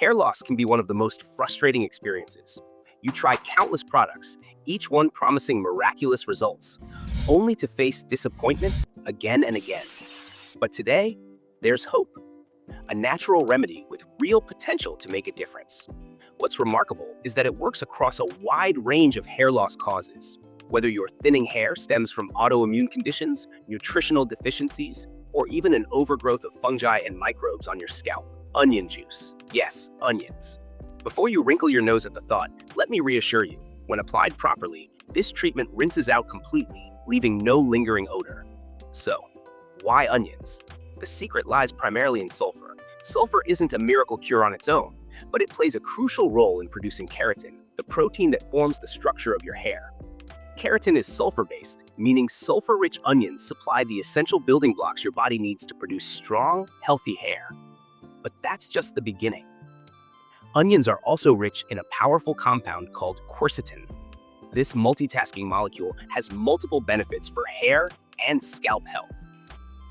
Hair loss can be one of the most frustrating experiences. You try countless products, each one promising miraculous results, only to face disappointment again and again. But today, there's hope. A natural remedy with real potential to make a difference. What's remarkable is that it works across a wide range of hair loss causes. Whether your thinning hair stems from autoimmune conditions, nutritional deficiencies, or even an overgrowth of fungi and microbes on your scalp, onion juice. Yes, onions. Before you wrinkle your nose at the thought, let me reassure you, when applied properly, this treatment rinses out completely, leaving no lingering odor. So, why onions? The secret lies primarily in sulfur. Sulfur isn't a miracle cure on its own, but it plays a crucial role in producing keratin, the protein that forms the structure of your hair. Keratin is sulfur-based, meaning sulfur-rich onions supply the essential building blocks your body needs to produce strong, healthy hair. But that's just the beginning. Onions are also rich in a powerful compound called quercetin. This multitasking molecule has multiple benefits for hair and scalp health.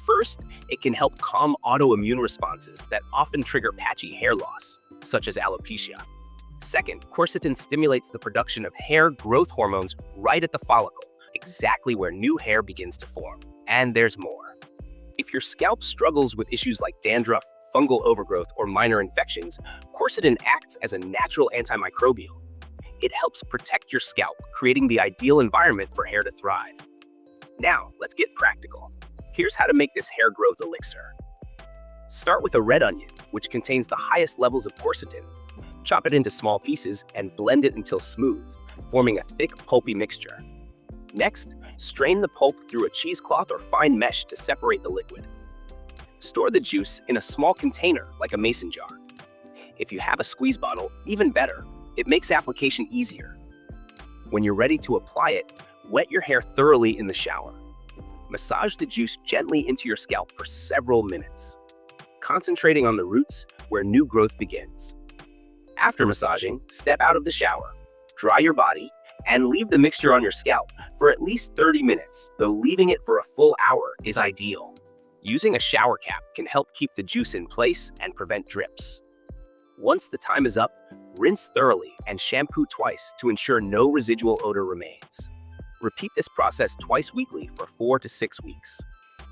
First, it can help calm autoimmune responses that often trigger patchy hair loss, such as alopecia. Second, quercetin stimulates the production of hair growth hormones right at the follicle, exactly where new hair begins to form. And there's more. If your scalp struggles with issues like dandruff, fungal overgrowth, or minor infections, quercetin acts as a natural antimicrobial. It helps protect your scalp, creating the ideal environment for hair to thrive. Now, let's get practical. Here's how to make this hair growth elixir. Start with a red onion, which contains the highest levels of quercetin. Chop it into small pieces and blend it until smooth, forming a thick, pulpy mixture. Next, strain the pulp through a cheesecloth or fine mesh to separate the liquid. Store the juice in a small container, like a mason jar. If you have a squeeze bottle, even better. It makes application easier. When you're ready to apply it, wet your hair thoroughly in the shower. Massage the juice gently into your scalp for several minutes, concentrating on the roots where new growth begins. After massaging, step out of the shower, dry your body, and leave the mixture on your scalp for at least 30 minutes, though leaving it for a full hour is ideal. Using a shower cap can help keep the juice in place and prevent drips. Once the time is up, rinse thoroughly and shampoo twice to ensure no residual odor remains. Repeat this process twice weekly for 4 to 6 weeks.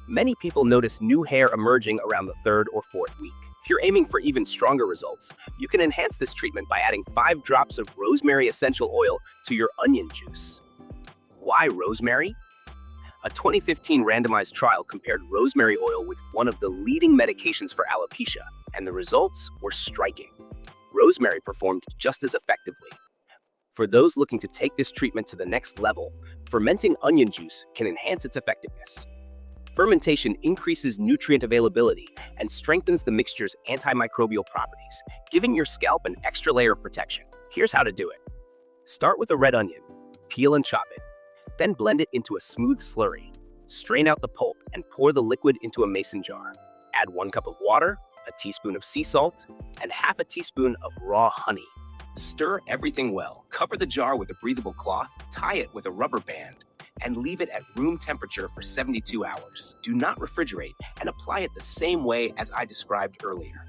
Many people notice new hair emerging around the 3rd or 4th week. If you're aiming for even stronger results, you can enhance this treatment by adding 5 drops of rosemary essential oil to your onion juice. Why rosemary? A 2015 randomized trial compared rosemary oil with one of the leading medications for alopecia, and the results were striking. Rosemary performed just as effectively. For those looking to take this treatment to the next level, fermenting onion juice can enhance its effectiveness. Fermentation increases nutrient availability and strengthens the mixture's antimicrobial properties, giving your scalp an extra layer of protection. Here's how to do it. Start with a red onion, peel and chop it. Then blend it into a smooth slurry. Strain out the pulp and pour the liquid into a mason jar. Add 1 cup of water, a teaspoon of sea salt, and half a teaspoon of raw honey. Stir everything well. Cover the jar with a breathable cloth, tie it with a rubber band, and leave it at room temperature for 72 hours. Do not refrigerate and apply it the same way as I described earlier.